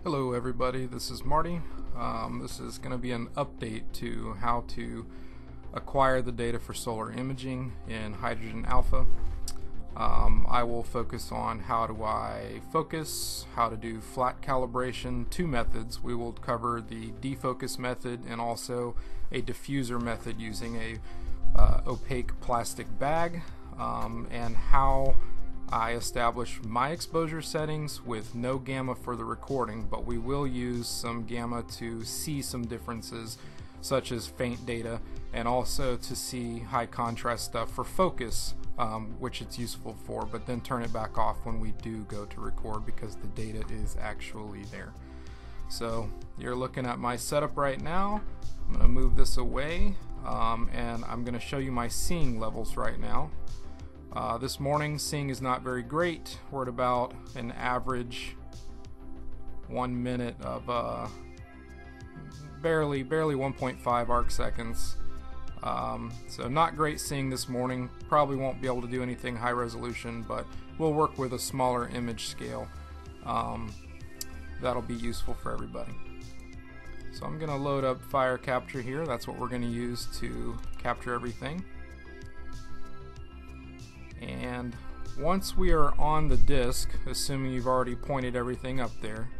Hello everybody, this is Marty. This is going to be an update to how to acquire the data for solar imaging in Hydrogen Alpha. I will focus on how do I focus, how to do flat calibration, two methods. We will cover the defocus method and also a diffuser method using a opaque plastic bag, and how I establish my exposure settings with no gamma for the recording, but we will use some gamma to see some differences such as faint data, and also to see high contrast stuff for focus, which it's useful for, but then turn it back off when we do go to record because the data is actually there. So you're looking at my setup right now. I'm going to move this away, and I'm going to show you my seeing levels right now. This morning seeing is not very great. We're at about an average 1 minute of barely 1.5 arc seconds. So not great seeing this morning. Probably won't be able to do anything high resolution, but we'll work with a smaller image scale. That'll be useful for everybody. So I'm going to load up FireCapture here. That's what we're going to use to capture everything. And once we are on the disk, assuming you've already pointed everything up there,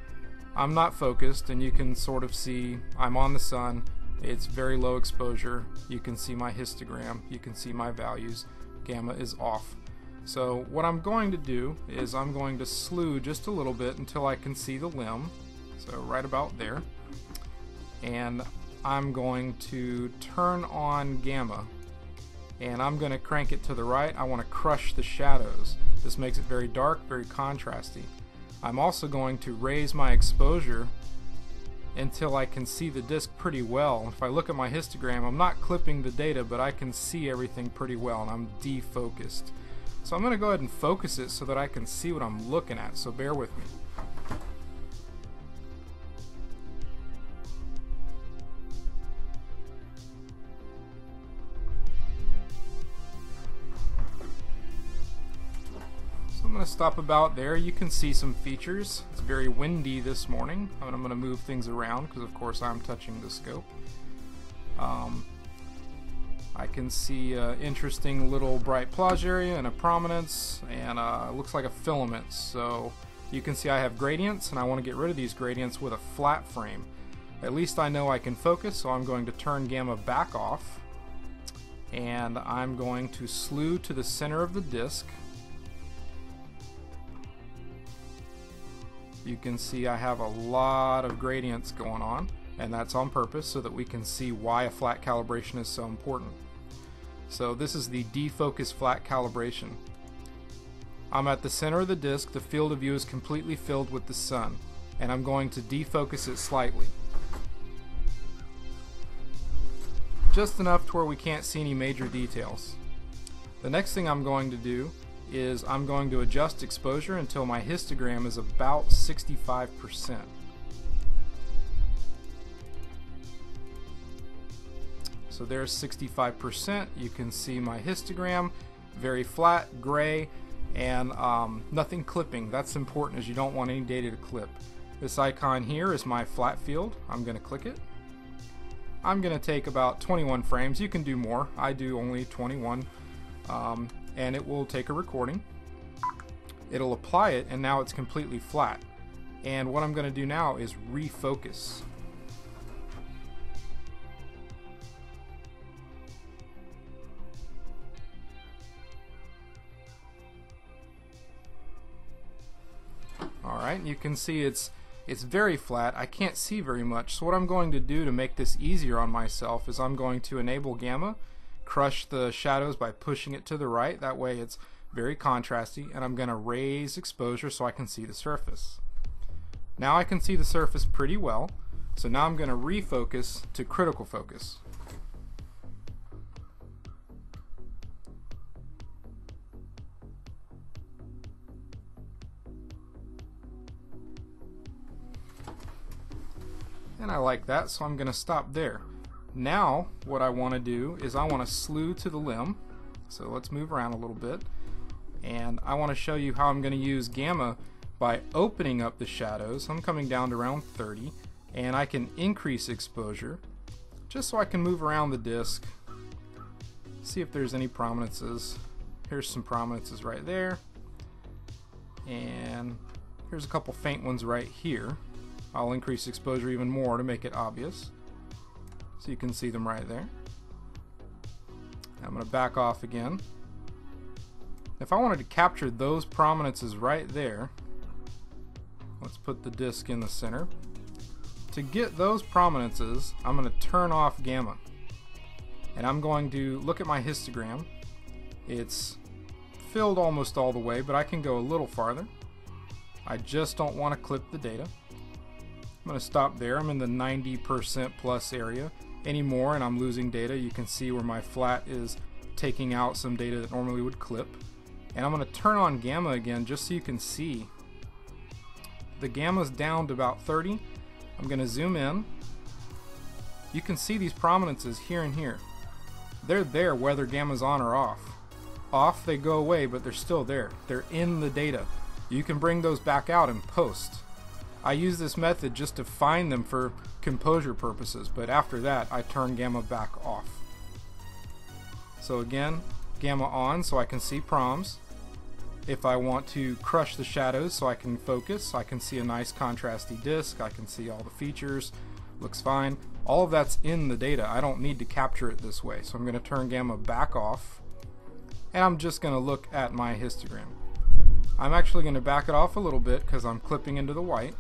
I'm not focused, and you can sort of see I'm on the sun. It's very low exposure. You can see my histogram, you can see my values. Gamma is off. So what I'm going to do is I'm going to slew just a little bit until I can see the limb, so right about there, and I'm going to turn on gamma, and I'm going to crank it to the right. I want to crush the shadows. This makes it very dark, very contrasty. I'm also going to raise my exposure until I can see the disk pretty well. If I look at my histogram, I'm not clipping the data, but I can see everything pretty well, and I'm defocused. So I'm going to go ahead and focus it so that I can see what I'm looking at, so bear with me. I'm going to stop about there. You can see some features. It's very windy this morning, and I'm going to move things around because of course I'm touching the scope. I can see an interesting little bright plage area and a prominence, and it looks like a filament. So you can see I have gradients, and I want to get rid of these gradients with a flat frame. At least I know I can focus, so I'm going to turn gamma back off, and I'm going to slew to the center of the disk. You can see I have a lot of gradients going on, and that's on purpose so that we can see why a flat calibration is so important. So this is the defocus flat calibration. I'm at the center of the disk. The field of view is completely filled with the sun, and I'm going to defocus it slightly. Just enough to where we can't see any major details. The next thing I'm going to do is I'm going to adjust exposure until my histogram is about 65%. So there's 65%. You can see my histogram, very flat, gray, and nothing clipping. That's important, as you don't want any data to clip. This icon here is my flat field. I'm going to click it. I'm going to take about 21 frames. You can do more. I do only 21. And it will take a recording. It'll apply it, and now it's completely flat. And what I'm going to do now is refocus. Alright, you can see it's very flat. I can't see very much, so what I'm going to do to make this easier on myself is I'm going to enable gamma, crush the shadows by pushing it to the right. That way it's very contrasty, and I'm going to raise exposure so I can see the surface. Now I can see the surface pretty well, so now I'm going to refocus to critical focus. And I like that, so I'm going to stop there. Now what I want to do is I want to slew to the limb, so let's move around a little bit, and I want to show you how I'm going to use gamma by opening up the shadows. I'm coming down to around 30, and I can increase exposure just so I can move around the disk, see if there's any prominences. Here's some prominences right there, and here's a couple faint ones right here. I'll increase exposure even more to make it obvious, so you can see them right there. I'm going to back off again. If I wanted to capture those prominences right there, let's put the disk in the center. To get those prominences, I'm going to turn off gamma. And I'm going to look at my histogram. It's filled almost all the way, but I can go a little farther. I just don't want to clip the data. I'm going to stop there. I'm in the 90% plus area. Any more and I'm losing data. You can see where my flat is taking out some data that normally would clip. And I'm going to turn on gamma again just so you can see. The gamma's down to about 30. I'm going to zoom in. You can see these prominences here and here. They're there whether gamma's on or off. Off, they go away, but they're still there. They're in the data. You can bring those back out in post. I use this method just to find them for composure purposes, but after that I turn gamma back off. So again, gamma on so I can see proms. If I want to crush the shadows so I can focus, I can see a nice contrasty disk, I can see all the features, looks fine. All of that's in the data. I don't need to capture it this way, so I'm going to turn gamma back off, and I'm just going to look at my histogram. I'm actually going to back it off a little bit because I'm clipping into the white,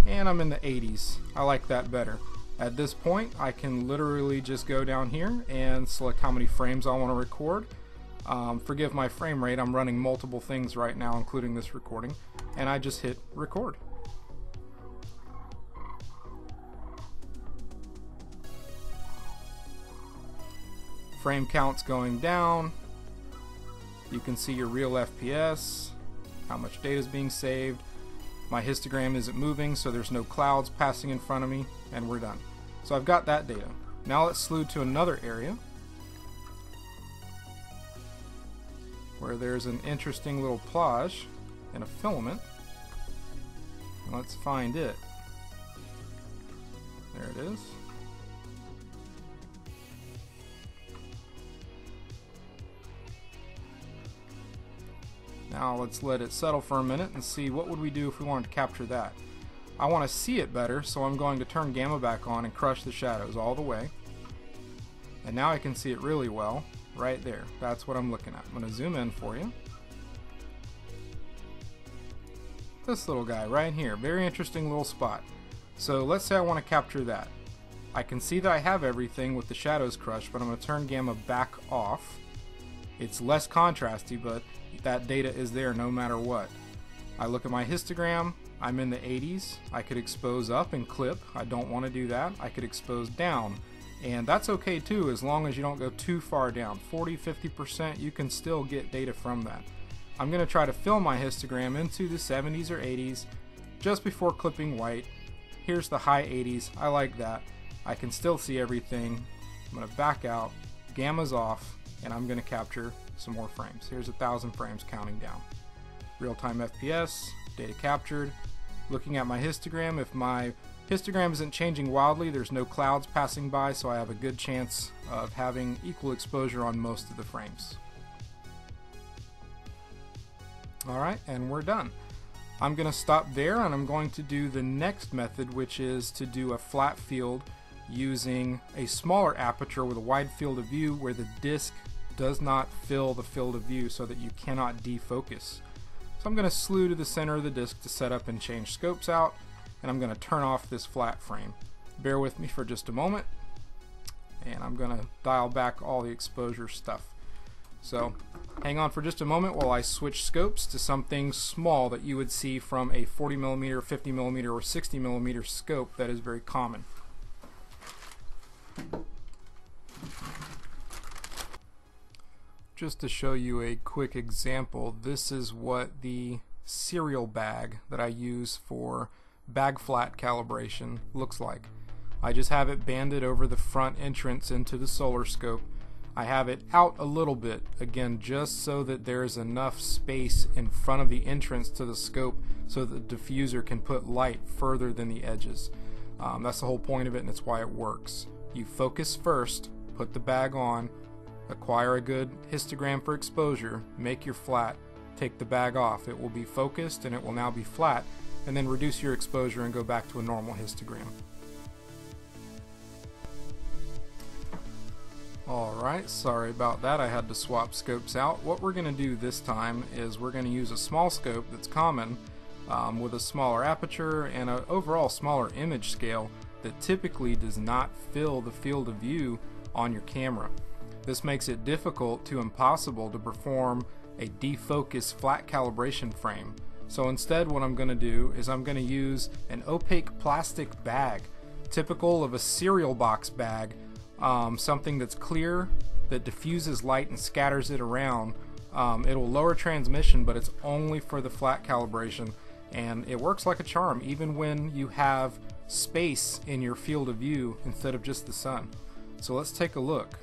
and I'm in the 80s. I like that better. At this point I can literally just go down here and select how many frames I want to record. Forgive my frame rate, I'm running multiple things right now including this recording, and I just hit record. Frame count's going down. You can see your real FPS, how much data is being saved. My histogram isn't moving, so there's no clouds passing in front of me, and we're done. So I've got that data. Now let's slew to another area where there's an interesting little plage and a filament. Let's find it. There it is. Now let's let it settle for a minute and see what would we do if we wanted to capture that. I want to see it better, so I'm going to turn gamma back on and crush the shadows all the way. And now I can see it really well right there. That's what I'm looking at. I'm going to zoom in for you. This little guy right here, very interesting little spot. So let's say I want to capture that. I can see that I have everything with the shadows crushed, but I'm going to turn gamma back off. It's less contrasty, but that data is there no matter what. I look at my histogram, I'm in the 80s. I could expose up and clip. I don't want to do that. I could expose down, and that's okay too, as long as you don't go too far down. 40-50%, you can still get data from that. I'm going to try to fill my histogram into the 70s or 80s just before clipping white. Here's the high 80s. I like that. I can still see everything. I'm going to back out, gamma's off, and I'm going to capture some more frames. Here's 1,000 frames counting down. Real-time FPS, data captured. Looking at my histogram, if my histogram isn't changing wildly, there's no clouds passing by, so I have a good chance of having equal exposure on most of the frames. Alright, and we're done. I'm going to stop there, and I'm going to do the next method, which is to do a flat field using a smaller aperture with a wide field of view where the disk does not fill the field of view so that you cannot defocus. So I'm going to slew to the center of the disk to set up and change scopes out, and I'm going to turn off this flat frame. Bear with me for just a moment, and I'm going to dial back all the exposure stuff. So hang on for just a moment while I switch scopes to something small that you would see from a 40mm, 50mm, or 60mm scope that is very common. Just to show you a quick example, this is what the serial bag that I use for bag flat calibration looks like. I just have it banded over the front entrance into the solar scope. I have it out a little bit, again, just so that there's enough space in front of the entrance to the scope so that the diffuser can put light further than the edges. That's the whole point of it, and it's why it works. You focus first, put the bag on, acquire a good histogram for exposure, make your flat, take the bag off. It will be focused and it will now be flat, and then reduce your exposure and go back to a normal histogram. Alright, sorry about that, I had to swap scopes out. What we're going to do this time is we're going to use a small scope that's common with a smaller aperture and an overall smaller image scale that typically does not fill the field of view on your camera. This makes it difficult to impossible to perform a defocused flat calibration frame. So instead what I'm going to do is I'm going to use an opaque plastic bag, typical of a cereal box bag, something that's clear, that diffuses light and scatters it around. It'll lower transmission, but it's only for the flat calibration, and it works like a charm even when you have space in your field of view instead of just the sun. So let's take a look.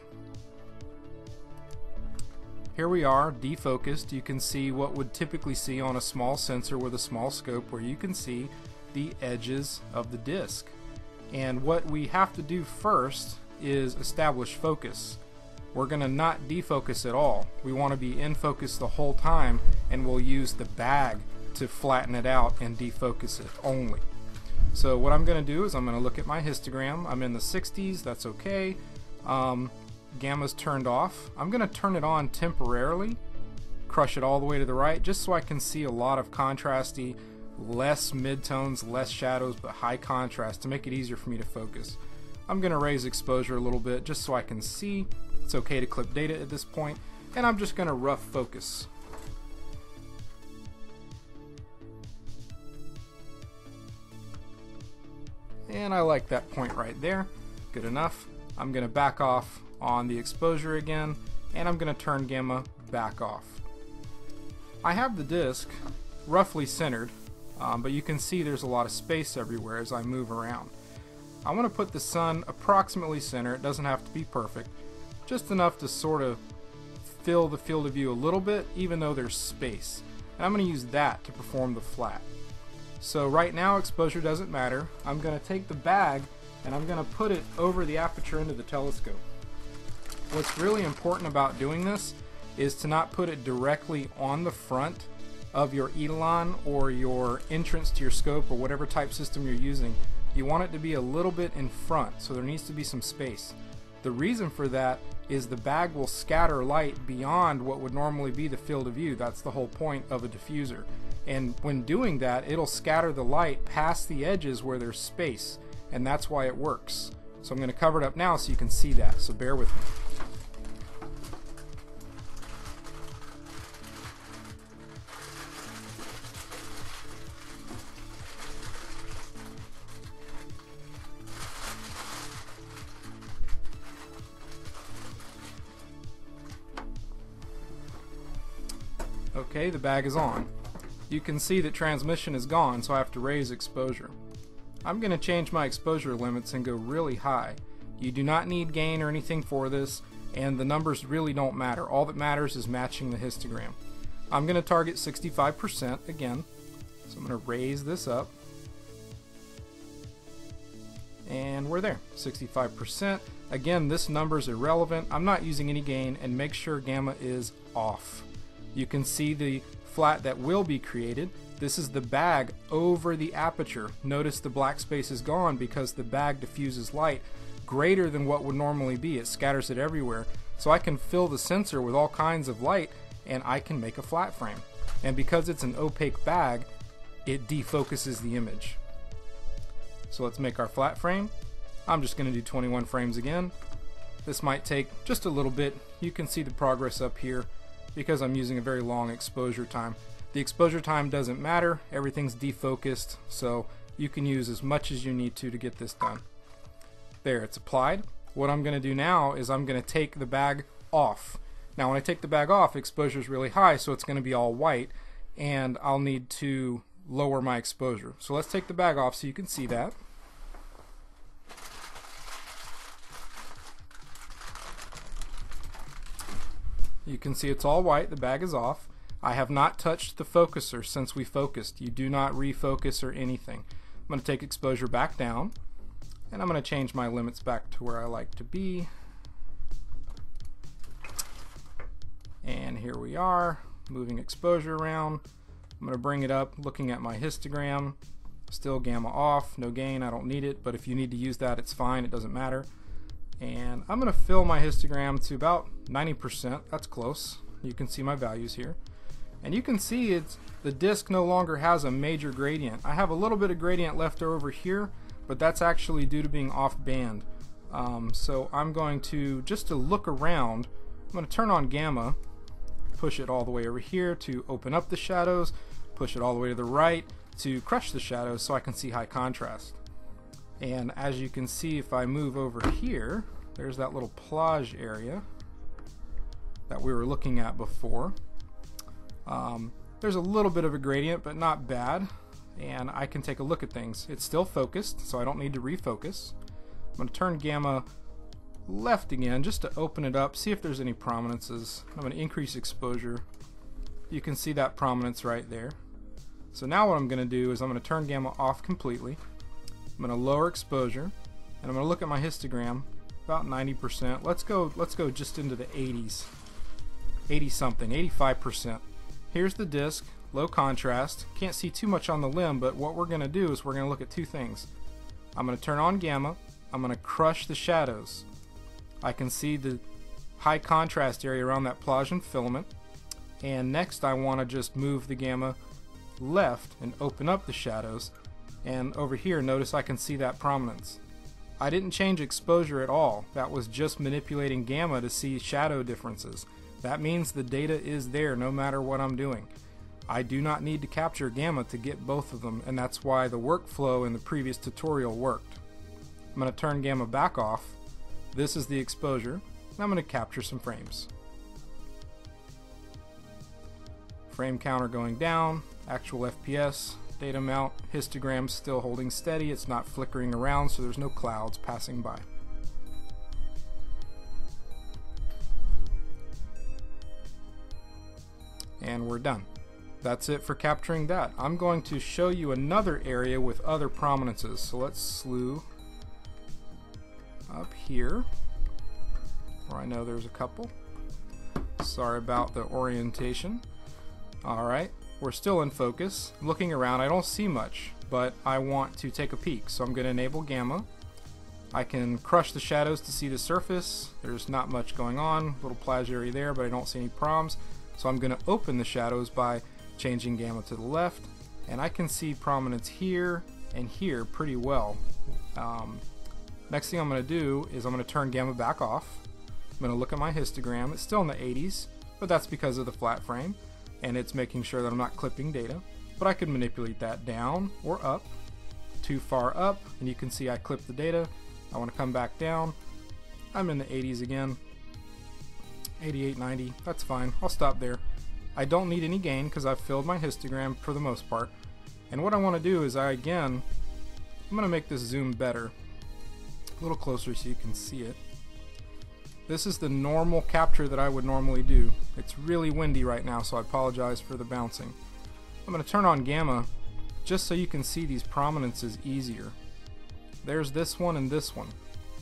Here we are, defocused. You can see what would typically see on a small sensor with a small scope, where you can see the edges of the disc. And what we have to do first is establish focus. We're going to not defocus at all. We want to be in focus the whole time, and we'll use the bag to flatten it out and defocus it only. So what I'm going to do is I'm going to look at my histogram. I'm in the 60s, that's okay. Gamma's turned off. I'm going to turn it on temporarily, crush it all the way to the right, just so I can see a lot of contrasty, less midtones, less shadows, but high contrast to make it easier for me to focus. I'm going to raise exposure a little bit just so I can see. It's okay to clip data at this point, and I'm just going to rough focus. And I like that point right there. Good enough. I'm going to back off on the exposure again, and I'm going to turn gamma back off. I have the disc roughly centered, but you can see there's a lot of space everywhere as I move around. I want to put the sun approximately center. It doesn't have to be perfect, just enough to sort of fill the field of view a little bit, even though there's space. And I'm going to use that to perform the flat. So right now exposure doesn't matter. I'm going to take the bag and I'm going to put it over the aperture into the telescope. What's really important about doing this is to not put it directly on the front of your Eidolon or your entrance to your scope or whatever type system you're using. You want it to be a little bit in front, so there needs to be some space. The reason for that is the bag will scatter light beyond what would normally be the field of view. That's the whole point of a diffuser. And when doing that, it'll scatter the light past the edges where there's space, and that's why it works. So I'm going to cover it up now so you can see that, so bear with me. Okay, the bag is on. You can see that transmission is gone, so I have to raise exposure. I'm going to change my exposure limits and go really high. You do not need gain or anything for this, and the numbers really don't matter. All that matters is matching the histogram. I'm going to target 65% again, so I'm going to raise this up. And we're there, 65%. Again, this number is irrelevant. I'm not using any gain, and make sure gamma is off. You can see the flat that will be created. This is the bag over the aperture. Notice the black space is gone because the bag diffuses light greater than what would normally be. It scatters it everywhere. So I can fill the sensor with all kinds of light and I can make a flat frame. And because it's an opaque bag, it defocuses the image. So let's make our flat frame. I'm just going to do 21 frames again. This might take just a little bit. You can see the progress up here because I'm using a very long exposure time. The exposure time doesn't matter, everything's defocused, so you can use as much as you need to get this done. There, it's applied. What I'm going to do now is I'm going to take the bag off. Now when I take the bag off, exposure is really high, so it's going to be all white, and I'll need to lower my exposure. So let's take the bag off so you can see that. You can see it's all white, the bag is off. I have not touched the focuser since we focused. You do not refocus or anything. I'm going to take exposure back down, and I'm going to change my limits back to where I like to be. And here we are, moving exposure around. I'm going to bring it up, looking at my histogram. Still gamma off, no gain, I don't need it, but if you need to use that, it's fine, it doesn't matter. And I'm going to fill my histogram to about 90%, that's close. You can see my values here. And you can see the disc no longer has a major gradient. I have a little bit of gradient left over here, but that's actually due to being off band. So I'm going to, just to look around, I'm going to turn on gamma, push it all the way over here to open up the shadows, push it all the way to the right to crush the shadows so I can see high contrast. And as you can see, if I move over here, there's that little plage area that we were looking at before. There's a little bit of a gradient, but not bad, and I can take a look at things. It's still focused, so I don't need to refocus. I'm going to turn gamma left again just to open it up, see if there's any prominences. I'm going to increase exposure. You can see that prominence right there. So now what I'm going to do is I'm going to turn gamma off completely. I'm going to lower exposure, and I'm going to look at my histogram, about 90%. Let's go just into the 80s, 80 something, 85%. Here's the disc, low contrast. Can't see too much on the limb, but what we're going to do is we're going to look at two things. I'm going to turn on gamma. I'm going to crush the shadows. I can see the high contrast area around that plage and filament. And next I want to just move the gamma left and open up the shadows, and over here notice I can see that prominence. I didn't change exposure at all. That was just manipulating gamma to see shadow differences. That means the data is there no matter what I'm doing. I do not need to capture gamma to get both of them, and that's why the workflow in the previous tutorial worked. I'm going to turn gamma back off. This is the exposure, and I'm going to capture some frames. Frame counter going down, actual FPS, data mount, histogram still holding steady, it's not flickering around, so there's no clouds passing by. And we're done. That's it for capturing that. I'm going to show you another area with other prominences. So let's slew up here, where I know there's a couple. Sorry about the orientation. Alright, we're still in focus. Looking around, I don't see much, but I want to take a peek. So I'm going to enable gamma. I can crush the shadows to see the surface. There's not much going on. Little plage area there, but I don't see any proms. So I'm going to open the shadows by changing gamma to the left, and I can see prominence here and here pretty well. Next thing I'm going to do is I'm going to turn gamma back off. I'm going to look at my histogram. It's still in the 80s, but that's because of the flat frame, and it's making sure that I'm not clipping data. But I can manipulate that down or up. Too far up, and you can see I clipped the data. I want to come back down. I'm in the 80s again. 88, 90, that's fine. I'll stop there. I don't need any gain because I've filled my histogram for the most part. And what I want to do is I'm going to make this zoom better. A little closer so you can see it. This is the normal capture that I would normally do. It's really windy right now, so I apologize for the bouncing. I'm going to turn on gamma just so you can see these prominences easier. There's this one and this one.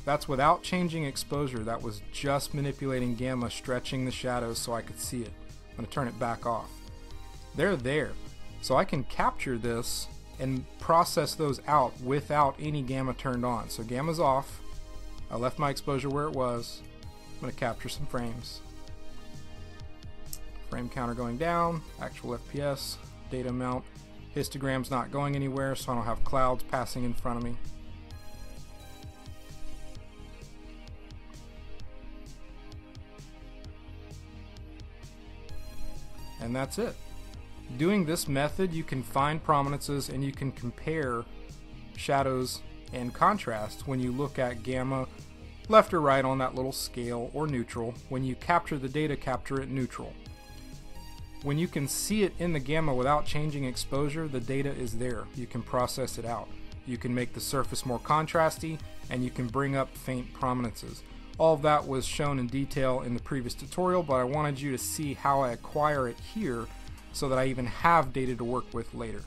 That's without changing exposure. That was just manipulating gamma, stretching the shadows so I could see it. I'm going to turn it back off. They're there. So I can capture this and process those out without any gamma turned on. So gamma's off. I left my exposure where it was. I'm going to capture some frames. Frame counter going down, actual FPS, data mount. Histogram's not going anywhere, so I don't have clouds passing in front of me. And that's it. Doing this method, you can find prominences and you can compare shadows and contrast when you look at gamma left or right on that little scale, or neutral. When you capture the data, capture it neutral. When you can see it in the gamma without changing exposure, the data is there. You can process it out. You can make the surface more contrasty, and you can bring up faint prominences. All of that was shown in detail in the previous tutorial, but I wanted you to see how I acquire it here so that I even have data to work with later.